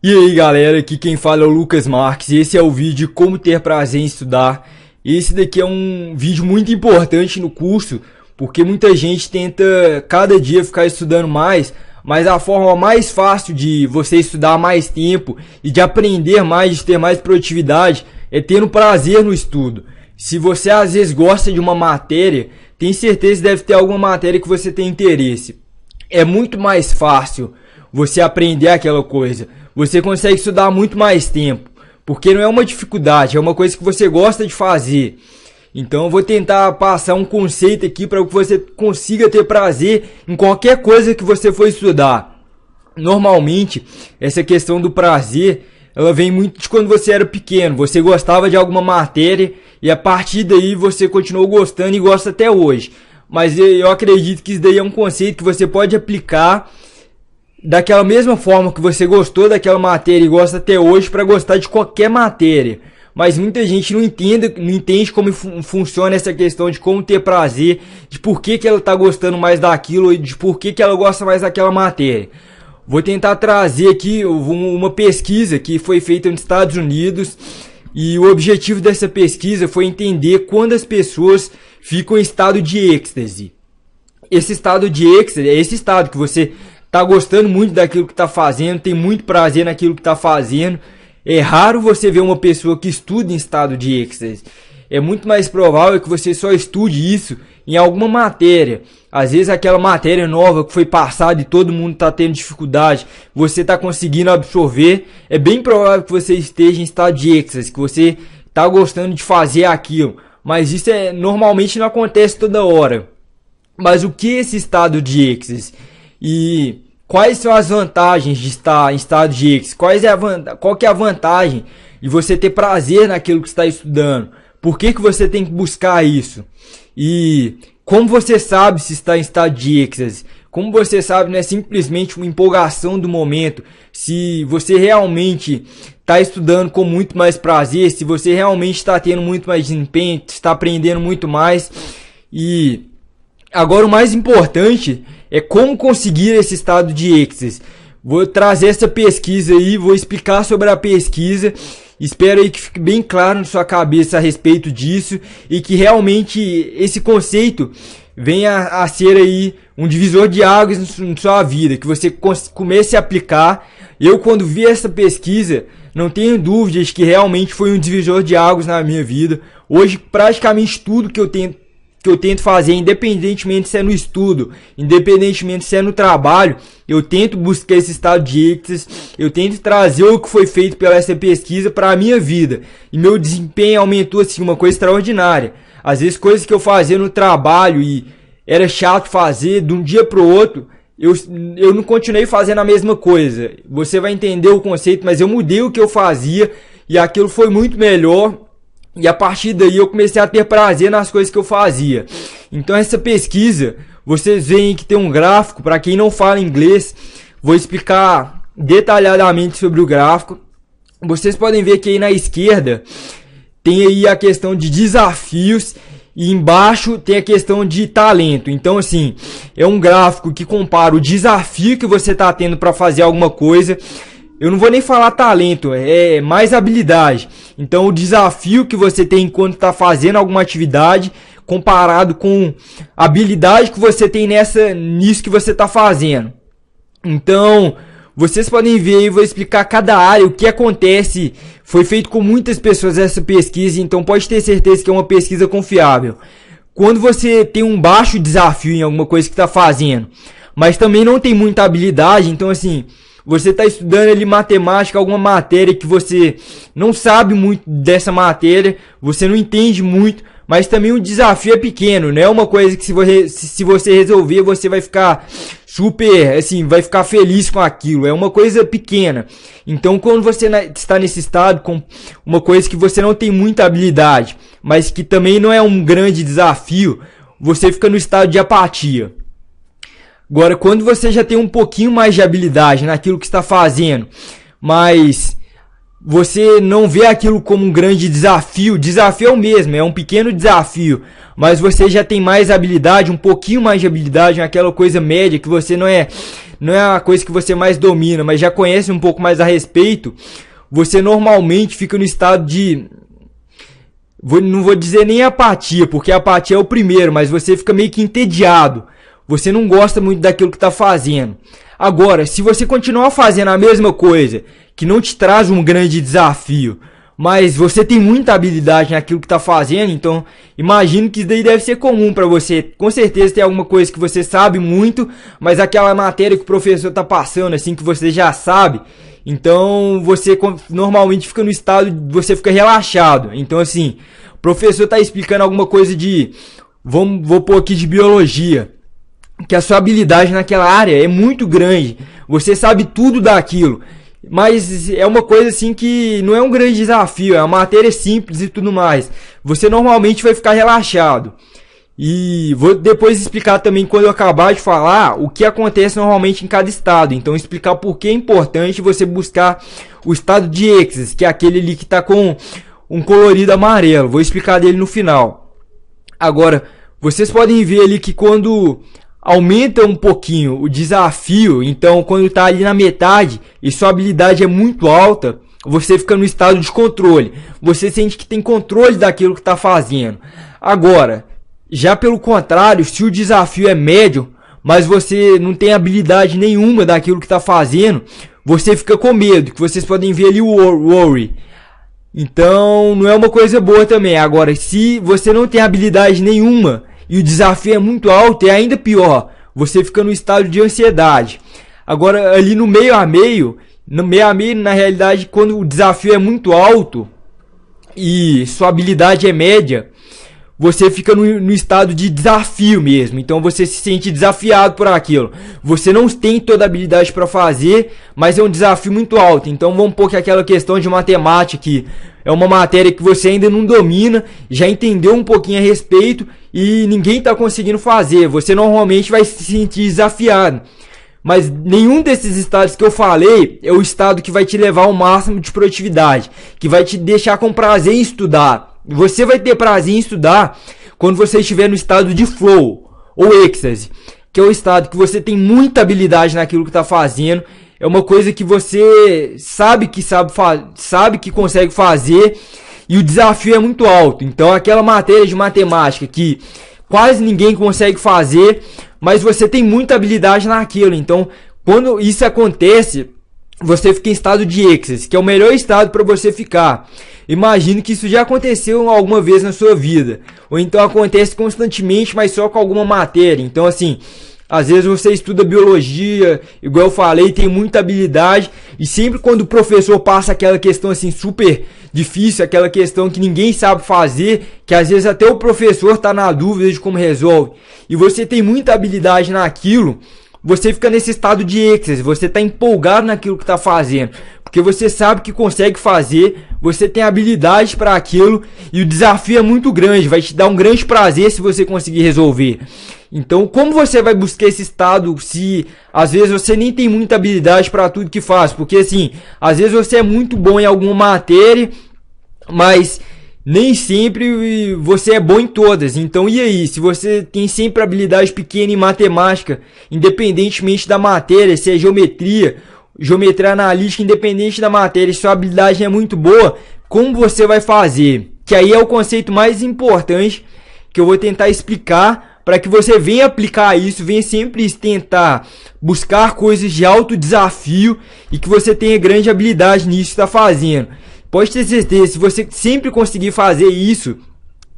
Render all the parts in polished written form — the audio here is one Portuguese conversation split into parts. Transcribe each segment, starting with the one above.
E aí galera, aqui quem fala é o Lucas Marques e esse é o vídeo Como Ter Prazer em Estudar. Esse daqui é um vídeo muito importante no curso, porque muita gente tenta cada dia ficar estudando mais, mas a forma mais fácil de você estudar mais tempo e de aprender mais, de ter mais produtividade, é tendo prazer no estudo. Se você às vezes gosta de uma matéria, tem certeza que deve ter alguma matéria que você tem interesse. É muito mais fácil você aprender aquela coisa. Você consegue estudar muito mais tempo, porque não é uma dificuldade, é uma coisa que você gosta de fazer. Então eu vou tentar passar um conceito aqui para que você consiga ter prazer em qualquer coisa que você for estudar. Normalmente, essa questão do prazer, ela vem muito de quando você era pequeno. Você gostava de alguma matéria e a partir daí você continuou gostando e gosta até hoje. Mas eu acredito que isso daí é um conceito que você pode aplicar daquela mesma forma que você gostou daquela matéria e gosta até hoje para gostar de qualquer matéria. Mas muita gente não entende como funciona essa questão de como ter prazer, de por que ela está gostando mais daquilo e de por que ela gosta mais daquela matéria. Vou tentar trazer aqui uma pesquisa que foi feita nos Estados Unidos e o objetivo dessa pesquisa foi entender quando as pessoas ficam em estado de êxtase. Esse estado de êxtase é esse estado que você tá gostando muito daquilo que tá fazendo, tem muito prazer naquilo que tá fazendo. É raro você ver uma pessoa que estuda em estado de êxtase. É muito mais provável que você só estude isso em alguma matéria. Às vezes aquela matéria nova que foi passada e todo mundo tá tendo dificuldade, você tá conseguindo absorver. É bem provável que você esteja em estado de êxtase, que você tá gostando de fazer aquilo. Mas isso normalmente não acontece toda hora. Mas o que é esse estado de êxtase? E quais são as vantagens de estar em estado de êxtase? Qual que é a vantagem de você ter prazer naquilo que está estudando? Por que você tem que buscar isso? E como você sabe se está em estado de êxtase? Como você sabe, não é simplesmente uma empolgação do momento. Se você realmente está estudando com muito mais prazer, se você realmente está tendo muito mais desempenho, está aprendendo muito mais. E agora o mais importante é como conseguir esse estado de êxtase. Vou trazer essa pesquisa aí, vou explicar sobre a pesquisa. Espero aí que fique bem claro na sua cabeça a respeito disso e que realmente esse conceito venha a ser aí um divisor de águas na sua vida, que você comece a aplicar. Eu, quando vi essa pesquisa, não tenho dúvidas que realmente foi um divisor de águas na minha vida. Hoje, praticamente tudo que eu tento fazer, independentemente se é no estudo, independentemente se é no trabalho, eu tento buscar esse estado de êxtase, eu tento trazer o que foi feito pela essa pesquisa para a minha vida. E meu desempenho aumentou assim, uma coisa extraordinária. Às vezes coisas que eu fazia no trabalho e era chato fazer, de um dia para o outro, eu não continuei fazendo a mesma coisa. Você vai entender o conceito, mas eu mudei o que eu fazia e aquilo foi muito melhor. E a partir daí eu comecei a ter prazer nas coisas que eu fazia. Então essa pesquisa, vocês veem que tem um gráfico, para quem não fala inglês, vou explicar detalhadamente sobre o gráfico. Vocês podem ver que aí na esquerda tem aí a questão de desafios e embaixo tem a questão de talento. Então assim, é um gráfico que compara o desafio que você está tendo para fazer alguma coisa. Eu não vou nem falar talento, é mais habilidade. Então o desafio que você tem enquanto está fazendo alguma atividade, comparado com a habilidade que você tem nisso que você está fazendo. Então, vocês podem ver aí, vou explicar cada área, o que acontece. Foi feito com muitas pessoas essa pesquisa, então pode ter certeza que é uma pesquisa confiável. Quando você tem um baixo desafio em alguma coisa que está fazendo, mas também não tem muita habilidade, então assim, você está estudando ali matemática, alguma matéria que você não sabe muito dessa matéria, você não entende muito, mas também o desafio é pequeno, não é uma coisa que se você resolver, você vai ficar super, assim, vai ficar feliz com aquilo, é uma coisa pequena. Então quando você está nesse estado com uma coisa que você não tem muita habilidade, mas que também não é um grande desafio, você fica no estado de apatia. Agora, quando você já tem um pouquinho mais de habilidade naquilo que está fazendo, mas você não vê aquilo como um grande desafio. Desafio é o mesmo, é um pequeno desafio, mas você já tem mais habilidade, um pouquinho mais de habilidade naquela coisa média que você não é a coisa que você mais domina, mas já conhece um pouco mais a respeito. Você normalmente fica no estado de, não vou dizer nem apatia, porque a apatia é o primeiro, mas você fica meio que entediado. Você não gosta muito daquilo que está fazendo. Agora, se você continuar fazendo a mesma coisa, que não te traz um grande desafio, mas você tem muita habilidade naquilo que está fazendo, então imagino que isso daí deve ser comum para você. Com certeza tem alguma coisa que você sabe muito, mas aquela matéria que o professor está passando, assim, que você já sabe, então você normalmente fica no estado, você fica relaxado. Então assim, o professor está explicando alguma coisa de, vou pôr aqui de biologia, que a sua habilidade naquela área é muito grande, você sabe tudo daquilo, mas é uma coisa assim que não é um grande desafio, é uma matéria simples e tudo mais. Você normalmente vai ficar relaxado. E vou depois explicar também, quando eu acabar de falar, o que acontece normalmente em cada estado. Então explicar por que é importante você buscar o estado de êxtase, que é aquele ali que está com um colorido amarelo. Vou explicar dele no final. Agora, vocês podem ver ali que quando aumenta um pouquinho o desafio, então quando está ali na metade e sua habilidade é muito alta, você fica no estado de controle. Você sente que tem controle daquilo que está fazendo. Agora, já pelo contrário, se o desafio é médio, mas você não tem habilidade nenhuma daquilo que está fazendo, você fica com medo, que vocês podem ver ali o worry. Então não é uma coisa boa também. Agora, se você não tem habilidade nenhuma e o desafio é muito alto, é ainda pior, você fica no estado de ansiedade. Agora, ali no meio a meio, na realidade, quando o desafio é muito alto e sua habilidade é média, você fica no estado de desafio mesmo. Então você se sente desafiado por aquilo. Você não tem toda a habilidade para fazer, mas é um desafio muito alto. Então vamos pôr que aquela questão de matemática, que é uma matéria que você ainda não domina, já entendeu um pouquinho a respeito e ninguém está conseguindo fazer. Você normalmente vai se sentir desafiado. Mas nenhum desses estados que eu falei é o estado que vai te levar ao máximo de produtividade, que vai te deixar com prazer em estudar. Você vai ter prazer em estudar quando você estiver no estado de flow ou êxtase, que é o estado que você tem muita habilidade naquilo que está fazendo. É uma coisa que você sabe que consegue fazer e o desafio é muito alto. Então aquela matéria de matemática que quase ninguém consegue fazer, mas você tem muita habilidade naquilo. Então quando isso acontece, você fica em estado de êxtase, que é o melhor estado para você ficar. Imagino que isso já aconteceu alguma vez na sua vida, ou então acontece constantemente, mas só com alguma matéria. Então assim, às vezes você estuda biologia, igual eu falei, tem muita habilidade, e sempre quando o professor passa aquela questão assim super difícil, aquela questão que ninguém sabe fazer, que às vezes até o professor está na dúvida de como resolve, e você tem muita habilidade naquilo, você fica nesse estado de êxtase, você está empolgado naquilo que está fazendo, porque você sabe que consegue fazer, você tem habilidade para aquilo e o desafio é muito grande, vai te dar um grande prazer se você conseguir resolver. Então, como você vai buscar esse estado se às vezes você nem tem muita habilidade para tudo que faz? Porque assim, às vezes você é muito bom em alguma matéria, mas nem sempre você é bom em todas. Então e aí, se você tem sempre habilidade pequena em matemática, independentemente da matéria, se é geometria analítica, independente da matéria, se sua habilidade é muito boa, como você vai fazer? Que aí é o conceito mais importante que eu vou tentar explicar, para que você venha aplicar isso, venha sempre tentar buscar coisas de alto desafio e que você tenha grande habilidade nisso que está fazendo. Pode ter certeza, se você sempre conseguir fazer isso,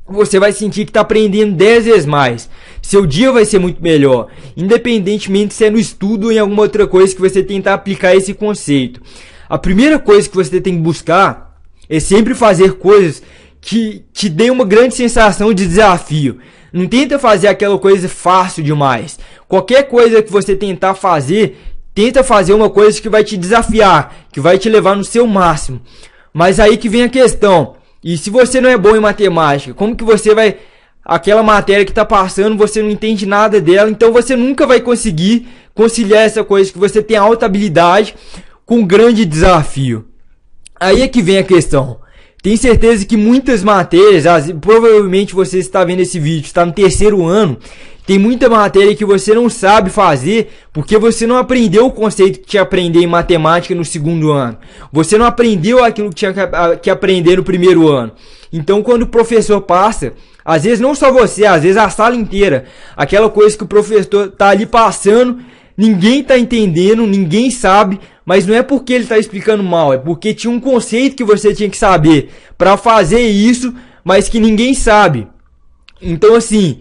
você vai sentir que está aprendendo 10 vezes mais. Seu dia vai ser muito melhor, independentemente se é no estudo ou em alguma outra coisa que você tentar aplicar esse conceito. A primeira coisa que você tem que buscar é sempre fazer coisas que te deem uma grande sensação de desafio. Não tenta fazer aquela coisa fácil demais. Qualquer coisa que você tentar fazer, tenta fazer uma coisa que vai te desafiar, que vai te levar no seu máximo. Mas aí que vem a questão. E se você não é bom em matemática, como que você vai... Aquela matéria que está passando, você não entende nada dela, então você nunca vai conseguir conciliar essa coisa que você tem alta habilidade com um grande desafio. Aí é que vem a questão. Tenho certeza que muitas matérias, provavelmente você está vendo esse vídeo, está no terceiro ano, tem muita matéria que você não sabe fazer porque você não aprendeu o conceito que tinha que aprender em matemática no segundo ano. Você não aprendeu aquilo que tinha que aprender no primeiro ano. Então, quando o professor passa, às vezes não só você, às vezes a sala inteira, aquela coisa que o professor está ali passando, ninguém está entendendo, ninguém sabe, mas não é porque ele está explicando mal, é porque tinha um conceito que você tinha que saber para fazer isso, mas que ninguém sabe. Então, assim,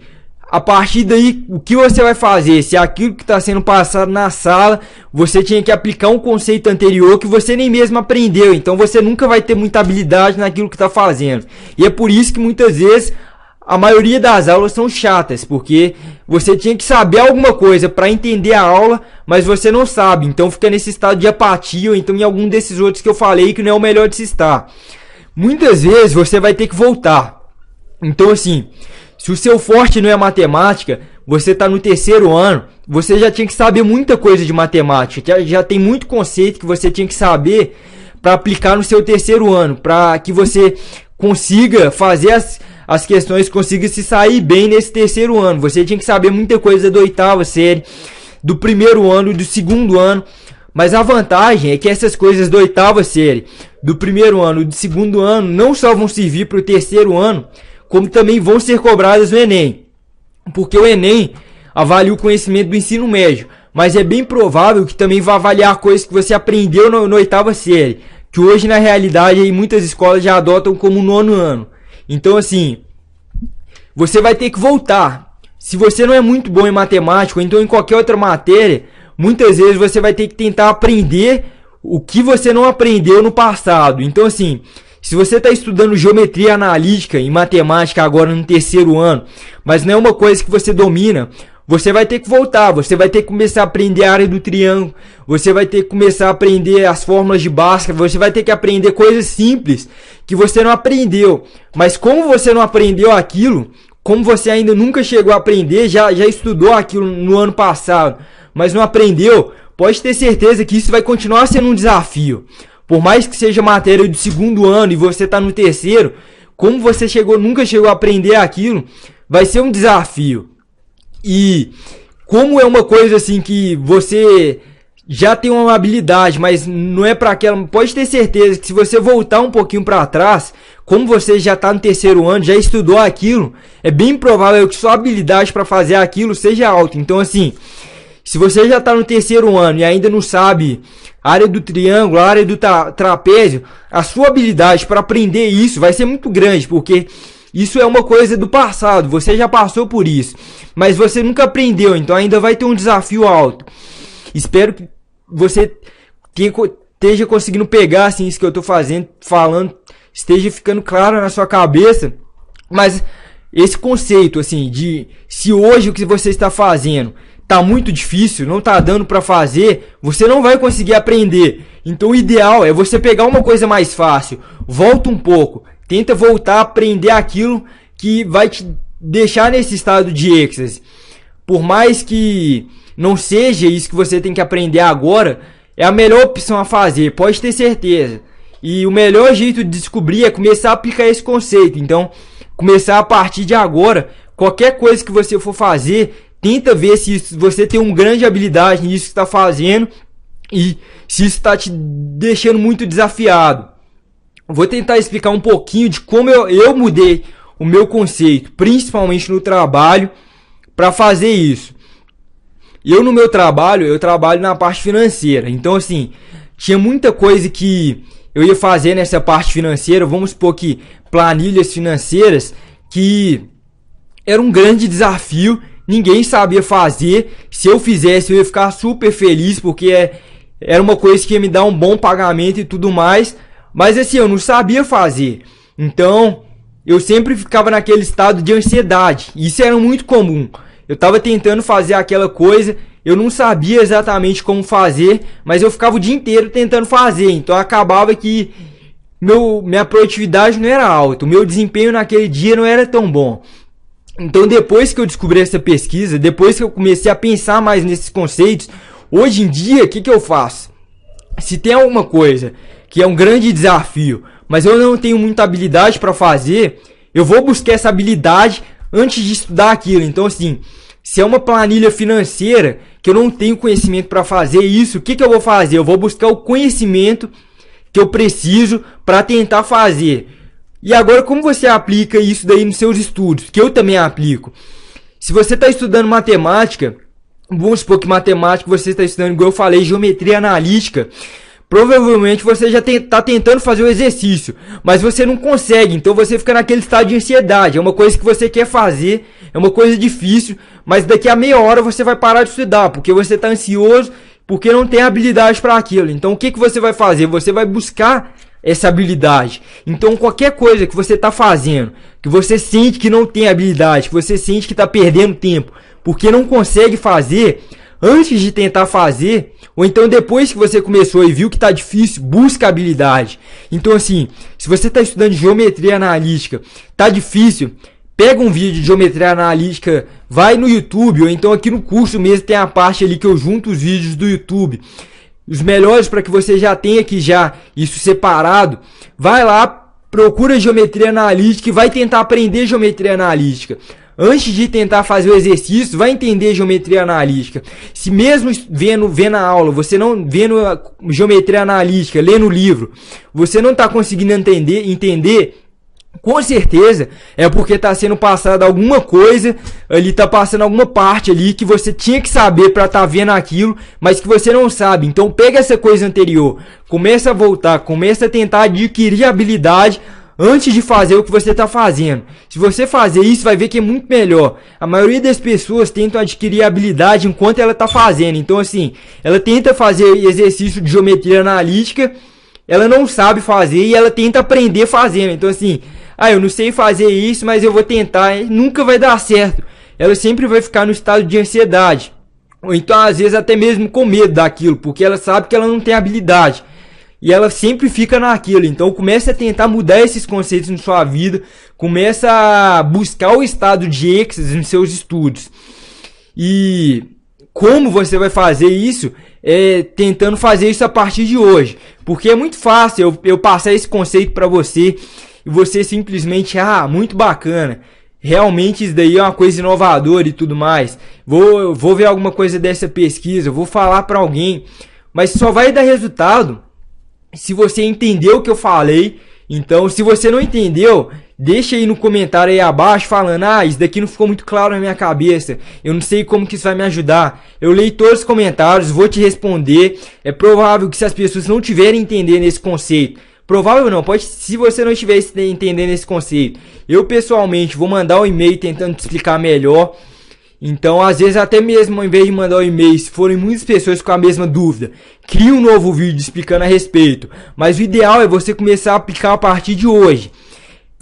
a partir daí, o que você vai fazer? Se aquilo que está sendo passado na sala, você tinha que aplicar um conceito anterior que você nem mesmo aprendeu. Então você nunca vai ter muita habilidade naquilo que está fazendo. E é por isso que muitas vezes a maioria das aulas são chatas, porque você tinha que saber alguma coisa para entender a aula, mas você não sabe. Então fica nesse estado de apatia, ou então em algum desses outros que eu falei que não é o melhor de se estar. Muitas vezes você vai ter que voltar. Então, assim, se o seu forte não é matemática, você está no terceiro ano, você já tinha que saber muita coisa de matemática. Já tem muito conceito que você tinha que saber para aplicar no seu terceiro ano, para que você consiga fazer as questões, consiga se sair bem nesse terceiro ano. Você tinha que saber muita coisa da oitava série, do primeiro ano e do segundo ano. Mas a vantagem é que essas coisas da oitava série, do primeiro ano e do segundo ano, não só vão servir para o terceiro ano, como também vão ser cobradas no Enem. Porque o Enem avalia o conhecimento do ensino médio, mas é bem provável que também vá avaliar coisas que você aprendeu na oitava série, que hoje na realidade aí, muitas escolas já adotam como nono ano. Então, assim, você vai ter que voltar. Se você não é muito bom em matemática ou então em qualquer outra matéria, muitas vezes você vai ter que tentar aprender o que você não aprendeu no passado. Então, assim, se você está estudando geometria analítica em matemática agora no terceiro ano, mas não é uma coisa que você domina, você vai ter que voltar, você vai ter que começar a aprender a área do triângulo, você vai ter que começar a aprender as fórmulas de Bhaskara, você vai ter que aprender coisas simples que você não aprendeu. Mas como você não aprendeu aquilo, como você ainda nunca chegou a aprender, já estudou aquilo no ano passado, mas não aprendeu, pode ter certeza que isso vai continuar sendo um desafio. Por mais que seja matéria do segundo ano e você está no terceiro, como você nunca chegou a aprender aquilo, vai ser um desafio. E como é uma coisa assim que você já tem uma habilidade, mas não é para aquela, pode ter certeza que se você voltar um pouquinho para trás, como você já está no terceiro ano, já estudou aquilo, é bem provável que sua habilidade para fazer aquilo seja alta. Então, assim, se você já está no terceiro ano e ainda não sabe a área do triângulo, a área do trapézio, a sua habilidade para aprender isso vai ser muito grande, porque isso é uma coisa do passado, você já passou por isso, mas você nunca aprendeu, então ainda vai ter um desafio alto. Espero que você esteja conseguindo pegar assim, isso que eu estou falando, esteja ficando claro na sua cabeça, mas esse conceito assim, de se hoje o que você está fazendo tá muito difícil, não tá dando para fazer, você não vai conseguir aprender. Então o ideal é você pegar uma coisa mais fácil, volta um pouco, tenta voltar a aprender aquilo que vai te deixar nesse estado de êxtase. Por mais que não seja isso que você tem que aprender agora, é a melhor opção a fazer, pode ter certeza. E o melhor jeito de descobrir é começar a aplicar esse conceito. Então, começar a partir de agora, qualquer coisa que você for fazer, tenta ver se você tem uma grande habilidade nisso que está fazendo e se isso está te deixando muito desafiado. Vou tentar explicar um pouquinho de como eu mudei o meu conceito, principalmente no trabalho, para fazer isso. No meu trabalho, eu trabalho na parte financeira. Então, assim, tinha muita coisa que eu ia fazer nessa parte financeira. Vamos supor que planilhas financeiras, que era um grande desafio. Ninguém sabia fazer. Se eu fizesse, eu ia ficar super feliz, porque era uma coisa que ia me dar um bom pagamento e tudo mais. Mas assim, eu não sabia fazer. Então, eu sempre ficava naquele estado de ansiedade. Isso era muito comum. Eu estava tentando fazer aquela coisa, eu não sabia exatamente como fazer, mas eu ficava o dia inteiro tentando fazer. Então, acabava que minha produtividade não era alta. O meu desempenho naquele dia não era tão bom. Então, depois que eu descobri essa pesquisa, depois que eu comecei a pensar mais nesses conceitos, hoje em dia, o que eu faço? se tem alguma coisa que é um grande desafio, mas eu não tenho muita habilidade para fazer, eu vou buscar essa habilidade antes de estudar aquilo. Então, assim, se é uma planilha financeira que eu não tenho conhecimento para fazer isso, o que eu vou fazer? Eu vou buscar o conhecimento que eu preciso para tentar fazer. E agora, como você aplica isso daí nos seus estudos? Que eu também aplico. Se você está estudando matemática, vamos supor que matemática você está estudando, igual eu falei, geometria analítica, provavelmente você já está tentando fazer o exercício, mas você não consegue, então você fica naquele estado de ansiedade. É uma coisa que você quer fazer, é uma coisa difícil, mas daqui a meia hora você vai parar de estudar, porque você está ansioso, porque não tem habilidade para aquilo. Então o que você vai fazer? Você vai buscar essa habilidade. Então qualquer coisa que você está fazendo, que você sente que não tem habilidade, que você sente que está perdendo tempo, porque não consegue fazer, antes de tentar fazer, ou então depois que você começou e viu que está difícil, busca habilidade. Então assim, se você está estudando geometria analítica, está difícil, pega um vídeo de geometria analítica, vai no YouTube, ou então aqui no curso mesmo tem a parte ali que eu junto os vídeos do YouTube, os melhores para que você já tenha aqui já isso separado. Vai lá, procura geometria analítica e vai tentar aprender geometria analítica. Antes de tentar fazer o exercício, vai entender geometria analítica. Se mesmo vendo a aula, você não vendo a geometria analítica, lendo o livro, você não está conseguindo entender, com certeza é porque está sendo passada alguma coisa ali, está passando alguma parte ali que você tinha que saber para estar vendo aquilo, mas que você não sabe. Então pega essa coisa anterior, começa a voltar, começa a tentar adquirir habilidade antes de fazer o que você está fazendo. Se você fazer isso, vai ver que é muito melhor. A maioria das pessoas tentam adquirir habilidade enquanto ela está fazendo. Então assim, ela tenta fazer exercício de geometria analítica, ela não sabe fazer e ela tenta aprender fazendo. Então assim, eu não sei fazer isso, mas eu vou tentar, nunca vai dar certo. Ela sempre vai ficar no estado de ansiedade, ou então às vezes até mesmo com medo daquilo, porque ela sabe que ela não tem habilidade e ela sempre fica naquilo. Então comece a tentar mudar esses conceitos na sua vida, comece a buscar o estado de êxtase nos seus estudos. E como você vai fazer isso? Tentando fazer isso a partir de hoje, porque é muito fácil eu passar esse conceito para você e você simplesmente, muito bacana, realmente isso daí é uma coisa inovadora e tudo mais, vou ver alguma coisa dessa pesquisa, vou falar para alguém, mas só vai dar resultado se você entendeu o que eu falei. Então, se você não entendeu, deixa aí no comentário aí abaixo falando, isso daqui não ficou muito claro na minha cabeça, eu não sei como que isso vai me ajudar. Eu leio todos os comentários, vou te responder. É provável que se as pessoas não tiverem entendendo esse conceito, provável não, pode, se você não estiver entendendo esse conceito, eu pessoalmente vou mandar um e-mail tentando te explicar melhor. Então, às vezes, até mesmo ao invés de mandar um e-mail, se forem muitas pessoas com a mesma dúvida, crie um novo vídeo explicando a respeito. Mas o ideal é você começar a aplicar a partir de hoje.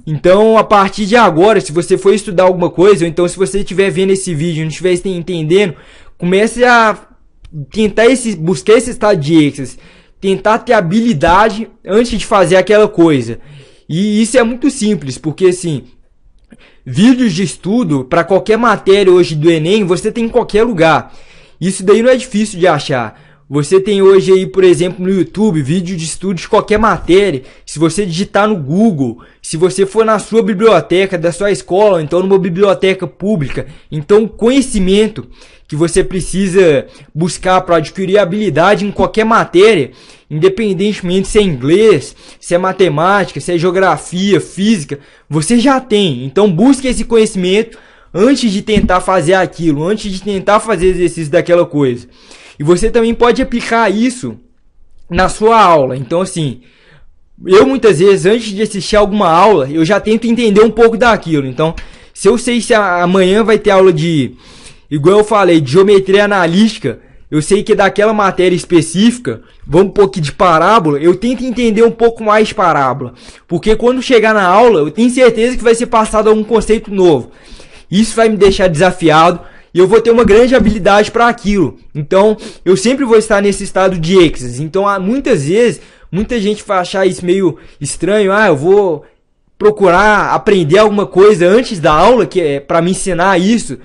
Então, a partir de agora, se você for estudar alguma coisa, ou então se você estiver vendo esse vídeo e não estiver entendendo, comece a tentar buscar esse estado de êxtase, tentar ter habilidade antes de fazer aquela coisa. E isso é muito simples, porque assim, vídeos de estudo para qualquer matéria hoje do Enem, você tem em qualquer lugar. Isso daí não é difícil de achar. Você tem hoje aí, por exemplo, no YouTube, vídeo de estudo de qualquer matéria. Se você digitar no Google, se você for na sua biblioteca da sua escola, então numa biblioteca pública, então conhecimento que você precisa buscar para adquirir habilidade em qualquer matéria, independentemente se é inglês, se é matemática, se é geografia, física, você já tem. Então busque esse conhecimento antes de tentar fazer aquilo, antes de tentar fazer exercício daquela coisa. E você também pode aplicar isso na sua aula. Então assim, eu muitas vezes antes de assistir alguma aula, eu já tento entender um pouco daquilo. Então, se eu sei se amanhã vai ter aula de, igual eu falei, de geometria analítica, eu sei que daquela matéria específica, vamos um pouco de parábola, eu tento entender um pouco mais de parábola. Porque quando chegar na aula, eu tenho certeza que vai ser passado algum conceito novo. Isso vai me deixar desafiado e eu vou ter uma grande habilidade para aquilo. Então, eu sempre vou estar nesse estado de êxtase. Então, muitas vezes, muita gente vai achar isso meio estranho. Eu vou procurar aprender alguma coisa antes da aula, que é para me ensinar isso.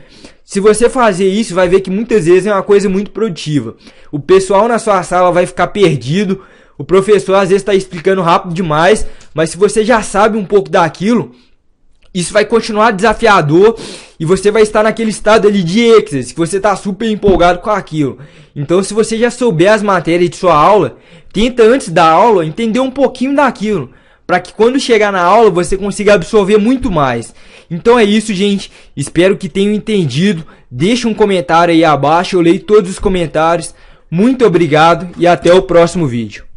Se você fazer isso, vai ver que muitas vezes é uma coisa muito produtiva. O pessoal na sua sala vai ficar perdido, o professor às vezes está explicando rápido demais, mas se você já sabe um pouco daquilo, isso vai continuar desafiador e você vai estar naquele estado ali de êxtase, que você está super empolgado com aquilo. Então, se você já souber as matérias de sua aula, tenta antes da aula entender um pouquinho daquilo, para que quando chegar na aula você consiga absorver muito mais. Então é isso, gente. Espero que tenham entendido. Deixa um comentário aí abaixo, eu leio todos os comentários. Muito obrigado e até o próximo vídeo.